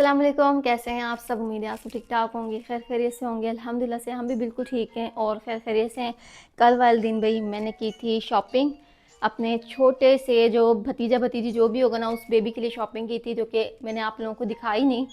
अस्सलाम वालेकुम। कैसे हैं आप सब? उम्मीद है आप सब ठीक ठाक होंगे, खैर खैरियत से होंगे। अल्हम्दुलिल्लाह से हम भी बिल्कुल ठीक हैं और खैर खैरियत से हैं। कल वाले दिन भाई मैंने की थी शॉपिंग, अपने छोटे से जो भतीजा भतीजी जो भी होगा ना उस बेबी के लिए शॉपिंग की थी, जो कि मैंने आप लोगों को दिखाई नहीं।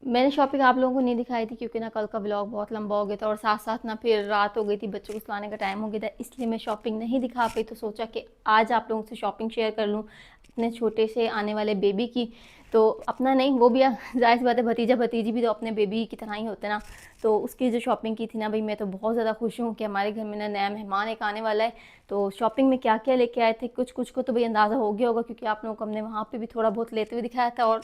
मैंने शॉपिंग आप लोगों को नहीं दिखाई थी क्योंकि ना कल का व्लॉग बहुत लंबा हो गया था और साथ साथ ना फिर रात हो गई थी, बच्चों को सुलाने का टाइम हो गया था, इसलिए मैं शॉपिंग नहीं दिखा पाई। तो सोचा कि आज आप लोगों से शॉपिंग शेयर कर लूँ अपने छोटे से आने वाले बेबी की। तो अपना नहीं, वो भी जाहिर सी बात है, भतीजा भतीजी भी तो अपने बेबी की तरह ही होते ना। तो उसकी जो शॉपिंग की थी ना भाई, मैं तो बहुत ज़्यादा खुश हूँ कि हमारे घर में ना नया मेहमान एक आने वाला है। तो शॉपिंग में क्या क्या लेके आए थे, कुछ कुछ को तो भाई अंदाज़ा हो गया होगा क्योंकि आप लोगों को हमने वहाँ पे भी थोड़ा बहुत लेते हुए दिखाया था, और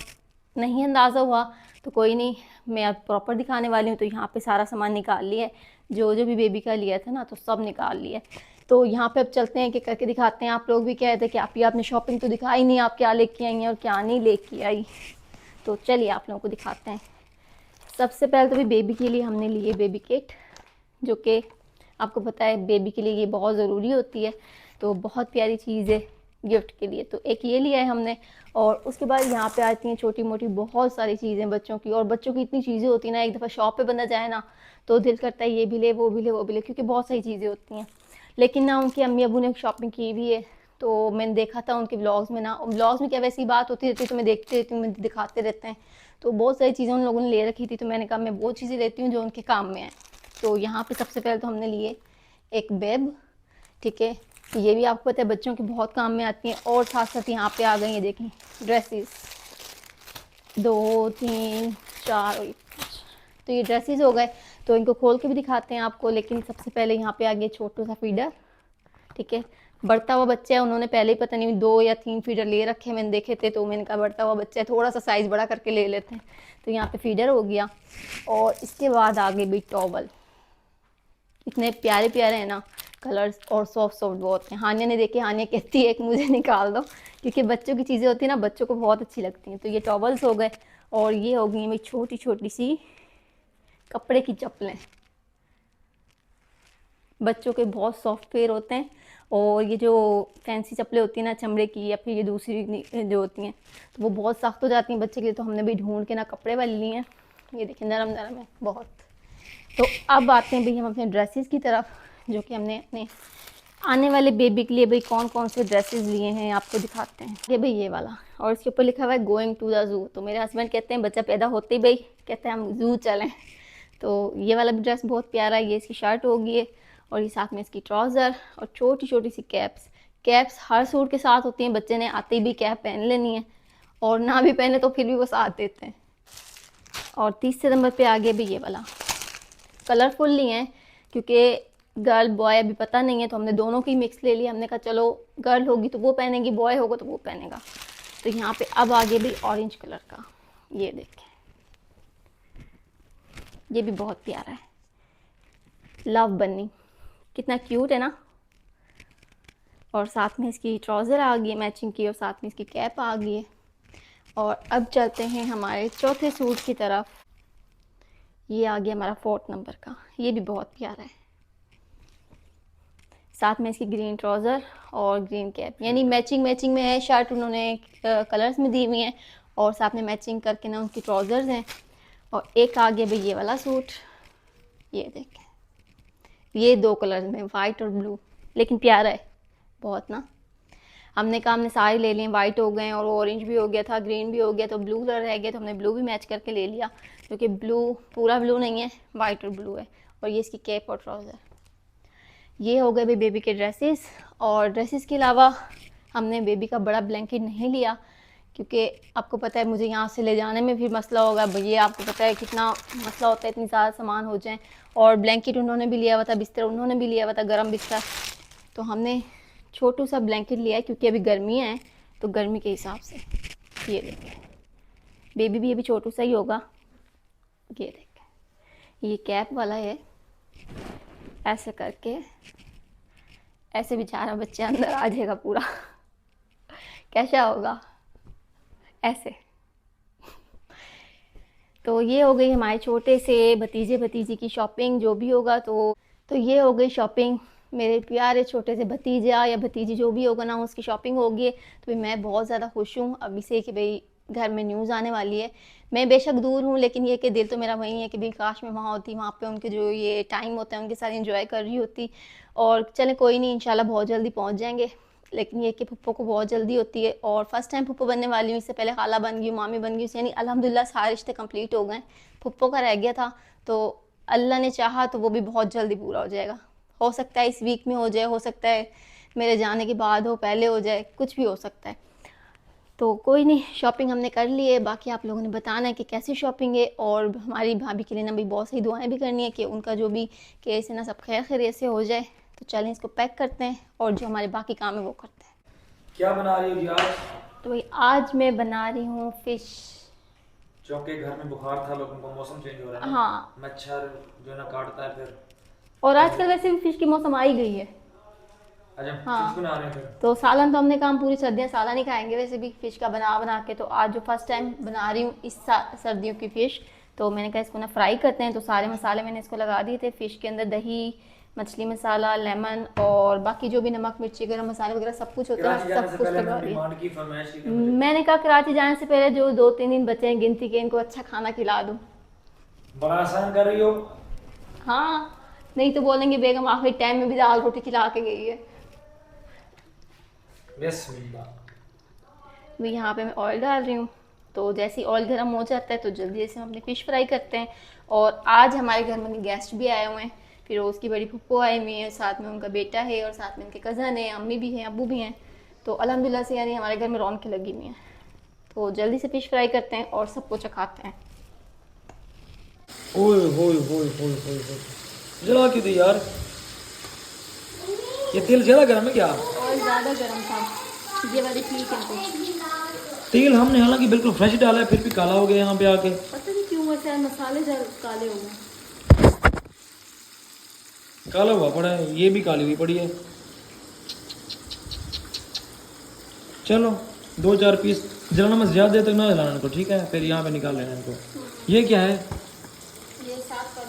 नहीं अंदाज़ा हुआ तो कोई नहीं, मैं अब प्रॉपर दिखाने वाली हूँ। तो यहाँ पे सारा सामान निकाल लिया है, जो जो भी बेबी का लिया था ना तो सब निकाल लिया है। तो यहाँ पे अब चलते हैं कि करके दिखाते हैं। आप लोग भी कह रहे थे कि आप ही आपने शॉपिंग तो दिखाई नहीं, आप क्या लेके आई हैं और क्या नहीं लेके आई। तो चलिए आप लोगों को दिखाते हैं। सबसे पहले तो भी बेबी के लिए हमने लिए बेबी किट, जो कि आपको पता है बेबी के लिए ये बहुत ज़रूरी होती है। तो बहुत प्यारी चीज़ है गिफ्ट के लिए, तो एक ये लिया है हमने। और उसके बाद यहाँ पे आती हैं छोटी मोटी बहुत सारी चीज़ें बच्चों की, और बच्चों की इतनी चीज़ें होती हैं ना, एक दफ़ा शॉप पे बंदा जाए ना तो दिल करता है ये भी ले वो भी ले वो भी ले, क्योंकि बहुत सारी चीज़ें होती हैं। लेकिन ना उनकी अम्मी अबू ने शॉपिंग की भी है, तो मैंने देखा था उनके व्लॉग्स में ना, व्लॉग्स में क्या वैसी बात होती रहती है तो मैं देखती रहती हूँ, मैं दिखाते रहते हैं। तो बहुत सारी चीज़ें उन लोगों ने ले रखी थी, तो मैंने कहा मैं वो चीज़ें लेती हूँ जो उनके काम में है। तो यहाँ पे सबसे पहले तो हमने लिए एक बेब, ठीक है, ये भी आपको पता है बच्चों के बहुत काम में आती हैं। और साथ साथ यहाँ पे आ गई है, देखें ड्रेसेस, 2 3 4 और 5। तो ये ड्रेसेस हो गए, तो इनको खोल के भी दिखाते हैं आपको। लेकिन सबसे पहले यहाँ पे आ गया छोटा सा फीडर, ठीक है। बढ़ता हुआ बच्चा है, उन्होंने पहले ही पता नहीं 2 या 3 फीडर ले रखे, मैंने देखे थे, तो मैंने कहा बढ़ता हुआ बच्चा है, थोड़ा सा साइज़ बड़ा करके ले लेते हैं। तो यहाँ पे फीडर हो गया। और इसके बाद आ गई भी टॉवल, इतने प्यारे प्यारे हैं ना कलर्स, और सॉफ्ट सॉफ्ट बहुत हैं। हानिया ने देखे, हानिया कहती है एक मुझे निकाल दो, क्योंकि बच्चों की चीज़ें होती हैं ना बच्चों को बहुत अच्छी लगती हैं। तो ये टॉवल्स हो गए, और ये हो गई मेरी छोटी छोटी सी कपड़े की चप्पलें। बच्चों के बहुत सॉफ्ट पेयर होते हैं, और ये जो फैंसी चप्पलें होती हैं ना चमड़े की, या फिर ये दूसरी जो होती हैं, तो वो बहुत सख्त हो जाती हैं बच्चे के लिए। तो हमने भी ढूंढ के ना कपड़े वाली लिए हैं, ये देखिए नरम नरम है बहुत। तो अब आते हैं भाई हम अपने ड्रेसेस की तरफ, जो कि हमने अपने आने वाले बेबी के लिए भाई कौन कौन से ड्रेसेस लिए हैं आपको दिखाते हैं। ये भाई ये वाला, और इसके ऊपर लिखा हुआ है गोइंग टू द जू। तो मेरे हस्बैंड कहते हैं बच्चा पैदा होते ही भाई कहते हैं हम जू चलें। तो ये वाला भी ड्रेस बहुत प्यारा है, ये इसकी शर्ट होगी है, और ये साथ में इसकी ट्राउज़र और छोटी छोटी सी कैप्स। कैप्स हर सूट के साथ होती हैं, बच्चे ने आते ही भी कैप पहन लेनी है, और ना भी पहने तो फिर भी वो साथ देते हैं। और 30 नंबर पे आ गया भी ये वाला, कलरफुल नहीं है क्योंकि गर्ल बॉय अभी पता नहीं है, तो हमने दोनों की मिक्स ले ली। हमने कहा चलो गर्ल होगी तो वो पहनेगी, बॉय होगा तो वो पहनेगा। तो यहाँ पे अब आगे भी ऑरेंज कलर का, ये देखें, ये भी बहुत प्यारा है, लव बन्नी, कितना क्यूट है ना। और साथ में इसकी ट्राउज़र आ गई है मैचिंग की, और साथ में इसकी कैप आ गई है। और अब चलते हैं हमारे चौथे सूट की तरफ। ये आ गया हमारा 4 नंबर का, ये भी बहुत प्यारा है, साथ में इसकी ग्रीन ट्राउज़र और ग्रीन कैप, यानी मैचिंग मैचिंग में है। शर्ट उन्होंने कलर्स में दी हुई हैं, और साथ में मैचिंग करके ना उनकी ट्राउज़र्स हैं। और एक आ गया भाई ये वाला सूट, ये देखें, ये 2 कलर्स में, वाइट और ब्लू, लेकिन प्यारा है बहुत ना। हमने कहा हमने सारे ले लिए, वाइट हो गए और ऑरेंज भी हो गया था, ग्रीन भी हो गया, तो ब्लू कलर रह गया, तो हमने ब्लू भी मैच करके ले लिया, क्योंकि ब्लू पूरा ब्लू नहीं है, वाइट और ब्लू है। और ये इसकी कैप और ट्राउज़र। ये हो गए भाई बेबी के ड्रेसेस। और ड्रेसेस के अलावा हमने बेबी का बड़ा ब्लैंकेट नहीं लिया, क्योंकि आपको पता है मुझे यहाँ से ले जाने में फिर मसला होगा भैया, आपको पता है कितना मसला होता है, इतनी ज़्यादा सामान हो जाए। और ब्लैंकेट उन्होंने भी लिया हुआ था, बिस्तर उन्होंने भी लिया हुआ था, गर्म बिस्तर। तो हमने छोटू सा ब्लैंकेट लिया है, क्योंकि अभी गर्मियाँ हैं, तो गर्मी के हिसाब से। ये देखें, बेबी भी अभी छोटू सा ही होगा। ये देखें, ये कैप वाला है, ऐसे करके ऐसे बेचारा बच्चा अंदर आ जाएगा पूरा कैसा होगा ऐसे। तो ये हो गई हमारे छोटे से भतीजे भतीजी की शॉपिंग, जो भी होगा। तो ये हो गई शॉपिंग, मेरे प्यारे छोटे से भतीजा या भतीजी जो भी होगा ना उसकी शॉपिंग होगी। तो भाई मैं बहुत ज़्यादा खुश हूँ अभी से कि भाई घर में न्यूज़ आने वाली है। मैं बेशक दूर हूँ, लेकिन ये कि दिल तो मेरा वहीं है कि भी काश मैं वहाँ होती, वहाँ पे उनके जो ये टाइम होता है उनके साथ एंजॉय कर रही होती। और चलें कोई नहीं, इंशाल्लाह बहुत जल्दी पहुँच जाएंगे। लेकिन ये कि फुप्पो को बहुत जल्दी होती है और फर्स्ट टाइम फुप्पो बनने वाली हूँ। इससे पहले खाला बन गई हूँ, मामी बन गई, यानी अल्हम्दुलिल्लाह सारे रिश्ते कंप्लीट हो गए। फुप्पो का रह गया था, तो अल्लाह ने चाहा तो वो भी बहुत जल्दी पूरा हो जाएगा। हो सकता है इस वीक में हो जाए, हो सकता है मेरे जाने के बाद हो, पहले हो जाए, कुछ भी हो सकता है। तो कोई नहीं, शॉपिंग हमने कर ली है। बाकी आप लोगों ने बताना है कि कैसी शॉपिंग है, और हमारी भाभी के लिए ना भी बहुत सही दुआएं भी करनी है कि उनका जो भी केस है ना सब खैर खैरियत से हो जाए। तो चलें इसको पैक करते हैं और जो हमारे बाकी काम है वो करते हैं। क्या बना रही हो जी आज? तो भाई आज मैं बना रही हूँ फिश। क्योंकि घर में बुखार था, लोगों को मौसम चेंज हो रहा है ना, हाँ, मच्छर जो है ना काटता है फिर। और आजकल वैसे भी फिश की मौसम आ ही गई है। अच्छा, हाँ, फिश बना रहे हैं फिर। तो सालन तो हमने काम पूरी सर्दियाँ सालन ही खाएंगे वैसे भी फिश का बना बना के। तो आज जो फर्स्ट टाइम बना रही हूँ इस सर्दियों की फ़िश, तो मैंने कहा इसको ना फ्राई करते हैं। तो सारे मसाले मैंने इसको लगा दिए थे। फ़िश के अंदर दही, मछली मसाला, लेमन और बाकी जो भी नमक मिर्ची गरम मसाले वगैरह सब कुछ होता है, सब कुछ लगा दिया। डिमांड की फरमाइश की मैंने कहा कराची जाने से पहले जो 2-3 दिन बचे हैं गिनती के, इनको अच्छा खाना खिला दूँ। बड़ा आसान कर रही हो। हाँ, नहीं तो बोलेंगे बेगम आखिरी टाइम में भी दाल रोटी खिला के गई है। बिस्मिल्लाह। भी यहाँ पे मैं ऑयल डाल रही हूँ। तो जैसे ही ऑयल गर्म हो जाता है तो जल्दी से हम अपनी फ़िश फ्राई करते हैं। और आज हमारे घर में गेस्ट भी आए हुए हैं। फिरोज़ की बड़ी फुप्पो आई हुई है, साथ में उनका बेटा है और साथ में उनके कज़न है, अम्मी भी हैं, अब्बू भी हैं। तो अल्हम्दुलिल्लाह से यानी हमारे घर में रौनकें लगी हुई हैं। तो जल्दी से फ़िश फ्राई करते हैं और सबको चखाते हैं। ओए होए होए होए होए होए, जला क्यों दी यार? ये तेल ज्यादा गर्म है क्या? ऑयल ज़्यादा गर्म था, ये वाली ठीक है। तो तेल हमने हालांकि बिल्कुल फ्रेश डाला है, फिर भी काला हो गया यहाँ पे आके। पता नहीं क्यों, वैसे मसाले ज़्यादा काले हो गए। काला हुआ पड़ा है, ये भी काली हुई पड़ी है। चलो 2-4 पीस जलाना, मत ज्यादा देर तक ना जलाना इनको, ठीक है? फिर यहाँ पे निकाल लेना इनको। ये क्या है? ये साथ कर,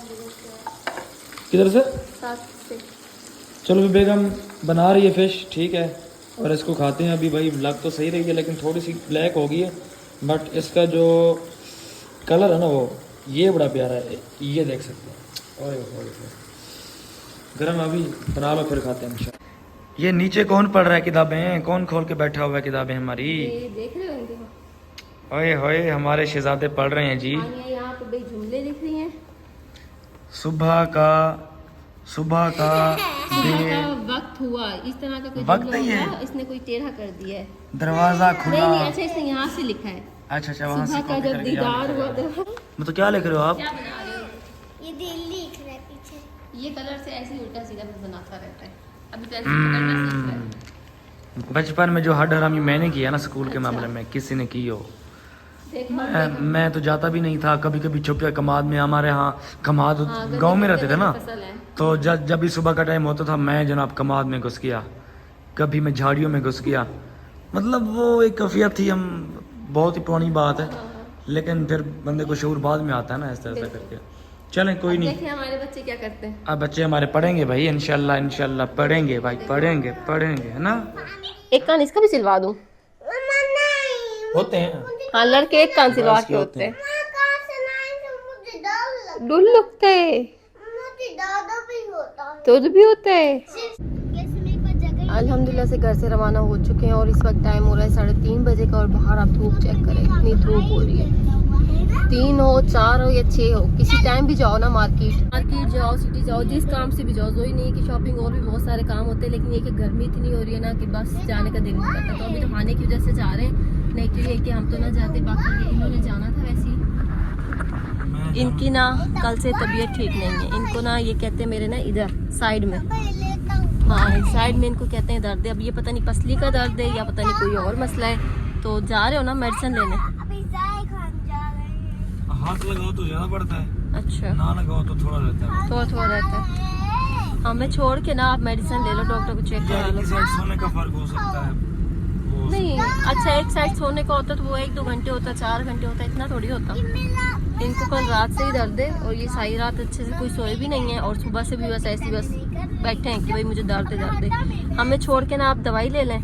किधर से? साथ से। चलो भी बेगम बना रही है फिश, ठीक है, और इसको खाते हैं। अभी भाई लग तो सही रही है लेकिन थोड़ी सी ब्लैक हो गई है, बट इसका जो कलर है ना वो ये बड़ा प्यारा है, ये देख सकते हैं। ओए ओए ओए, गरम अभी बना लो फिर खाते हैं इंशाल्लाह। ये नीचे कौन पढ़ रहा है किताबें? कौन खोल के बैठा हुआ है किताबें हमारी? ये देख रहे हो इनको? ओए होए, हमारे शहजादे पढ़ रहे हैं जी। यहाँ पे भाई जुमले लिख रही हैं। सुबह का सुबह का वक्त हुआ, इस तरह का कोई वक्त जुमला ही है। होगा, इसने कोई टेढ़ा कर दिया है। दरवाजा नहीं खुला। नहीं, अच्छा इसने यहाँ से लिखा है। अच्छा वहाँ से सुबह का कॉपी जब करके यहाँ दीदार लिखा हुआ। है। मतलब क्या लिख रहे हो आप? क्या बना रहे हो? ये दिल लिख रहा है पीछे। ये कलर से ऐसे ही उल्टा सीधा बस बनाता रहता है। अभी तो ऐसे पकड़ना सीख रहा है। बचपन में जो हड हरामी मैंने किया ना स्कूल के अच्छा। मामले में, किसी ने की हो। देखो मैं तो जाता भी नहीं था, कभी कभी छुप कमाद में, हमारे यहाँ कमाद गांव में रहते थे ना, तो जब भी सुबह का टाइम होता था मैं जनाब कमाद में घुस गया, कभी मैं झाड़ियों में घुस गया। मतलब वो एक कैफियत थी, हम बहुत ही पुरानी बात है, लेकिन फिर बंदे को शऊर बाद में आता है ना, इस तरह से करके। चलें कोई नहीं। देखिए हमारे बच्चे क्या करते हैं। अब बच्चे हमारे पढ़ेंगे भाई, इंशाल्लाह इंशाल्लाह पढ़ेंगे भाई, पढ़ेंगे पढ़ेंगे, है ना? एक कान इसका भी सिलवा दूं? होते हैं हाँ, लड़के एक कान सिलवा के होते हैं। डुल लगता है, दूध भी होता है। अल्हम्दुलिल्लाह से घर से रवाना हो चुके हैं और इस वक्त टाइम हो रहा है 3:30 बजे का। और बाहर आप धूप चेक करें, इतनी धूप हो रही है। 3 हो, 4 हो या 6 हो, किसी टाइम भी जाओ ना, मार्केट जाओ, सिटी जाओ, जिस काम से भी जाओ। जो ही नहीं कि शॉपिंग और भी बहुत सारे काम होते हैं, लेकिन ये कि गर्मी इतनी हो रही है ना कि बस जाने का दिल नहीं करता। तो अभी तो खाने की वजह से जा रहे हैं, नहीं कि ये कि हम तो ना जाते। बाकी इन्होंने जाना था वैसे ही। इनकी ना कल से तबीयत ठीक नहीं है। इनको ना ये कहते हैं मेरे ना इधर साइड में, हाँ साइड में इनको कहते हैं दर्द है। अब ये पता नहीं पसली का दर्द है या पता नहीं कोई और मसला है। तो जा रहे हो ना मेडिसिन लेने? हाथ लगाओ तो ज्यादा पड़ता है, अच्छा, ना लगाओ तो थोड़ा रहता है। थोड़ा रहता है। हमें छोड़ के ना आप मेडिसिन ले लो, डॉक्टर को चेक करा लो। सोने का फर्क हो सकता है वो। नहीं अच्छा, एक साइड सोने का होता तो वो 1-2 घंटे होता, 4 घंटे होता, इतना थोड़ी होता। इनको कल रात से ही दर्द है और ये सारी रात अच्छे से कोई सोए भी नहीं है और सुबह से भी बस ऐसी बस बैठे हैं कि भाई मुझे दर्द है। हमें छोड़ के ना आप दवाई ले लें।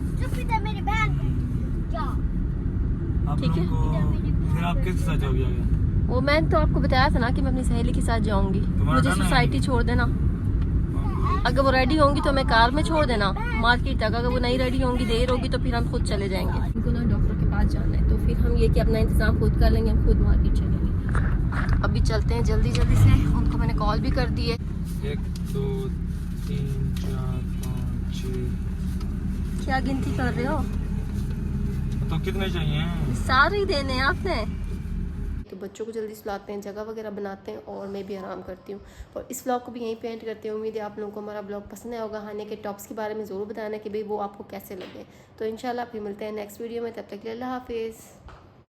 आप ठीक है। लोगों को फिर आप किसके साथ जाओगे आगे? वो मैंने तो आपको बताया था ना कि मैं अपनी सहेली के साथ जाऊंगी। मुझे जाना है? सोसाइटी छोड़ देना, अगर वो रेडी होंगी तो मैं कार में छोड़ देना मार्केट तक, अगर वो नहीं रेडी होंगी, देर होगी तो फिर हम खुद चले जाएंगे। उनको ना डॉक्टर के पास जाना है, तो फिर हम ये कि अपना इंतजाम खुद कर लेंगे, हम खुद मार्केट चलेंगे। अभी चलते हैं जल्दी जल्दी से, उनको मैंने कॉल भी कर दी है। 1 2 3 4 5 6। क्या गिनती कर रहे हो? तो कितने चाहिए? सारे ही देने हैं आपने। तो बच्चों को जल्दी सुलाते हैं, जगह वगैरह बनाते हैं और मैं भी आराम करती हूँ। और इस व्लॉग को भी यहीं पे एंड करती हूँ। उम्मीद है आप लोगों को हमारा व्लॉग पसंद आया होगा। खाने के टॉप्स के बारे में ज़रूर बताना कि भाई वो आपको कैसे लगे। तो इंशाल्लाह फिर मिलते हैं नेक्स्ट वीडियो में, तब तक के लिए अल्लाह हाफिज़।